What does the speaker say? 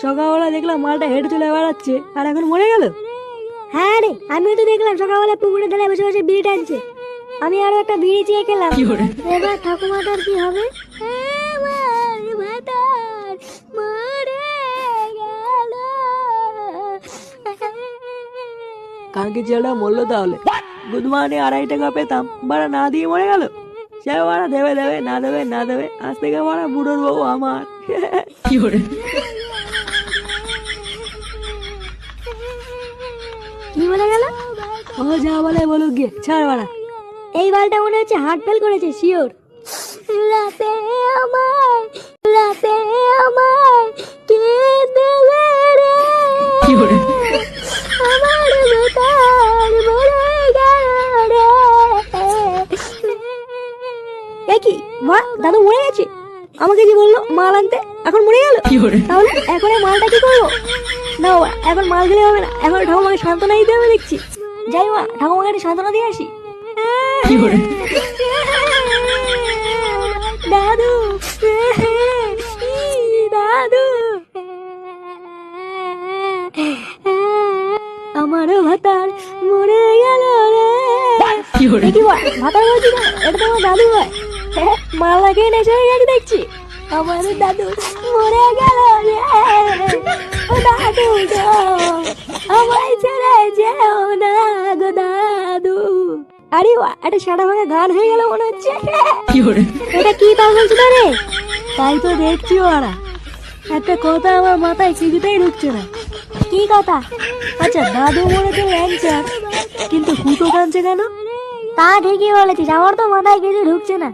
সকালবেলা দেখলাম মালটা হেঁটে চলে বেড়াচ্ছে আর এখন মরে গেল। হ্যাঁ রে, আমিও তো দেখলাম সকালবেলা পুকুরে ধারে বসে বসে বিড়ি টানছে। আমি আরো একটা বিড়ি চেয়ে খেলাম। এবার ঠাকুমাটার কি হবে? আমার ভাতার মরে গেল। কালকে ছেলেটা মরলো তাহলে। বুধবারে 2.5 টাকা পেতাম, বাড়া না দিয়ে মরে গেল। সে বাড়া দেবে দেবে না দেবে না দেবে, আজ থেকে বাড়া বুড়োর বউ আমার। কি বলে গেল? ও যা বলে বলুক গিয়ে, ছাড় বাড়া। এই বালটা মনে হচ্ছে হার্ট ফেল করেছে, শিওর। রাতে আমায় কে দেবে রে? আমার ভাতার মরে গেল রে। এ কি মা, দাদু মরে গেছে? আমাকে কি বললো মাল আনতে, এখন মরে গেল? তাহলে এখন এই মালটা কি করবো? না বাবা, এখন মাল গেলে হবে না, এখন ঠাকুমাকে সান্ত্বনা দিতে হবে দেখছি। যাই মা, ঠাকুমাকে একটা সান্ত্বনা দিয়ে আসি। দাদু দাদু, আমারও ভাতার মরে গেল রে। কি ভাতার বলছি না, এটা তো আমার দাদু হয়। মালা খেয়ে নেশা হয়ে গেছে দেখছি। আমার দাদু মরে গেল রে। ও দাদু গো, আমায় ছেড়ে যেও না গো দাদু। আরে বাহ, একটা সাদা ভাঙা গান হয়ে গেল মনে হচ্ছে। এটা কি পাগল ছিল রে? তাই তো দেখছি ওরা। একটা কথা আমার মাথায় কিছুতেই ঢুকছে না। কি কথা? আচ্ছা, দাদু মরেছে ল্যাংচার, কিন্তু কুতো কাঁদছে কেন? তা ঠিকই বলেছিস, আমার তো মাথায় কিছু ঢুকছে না।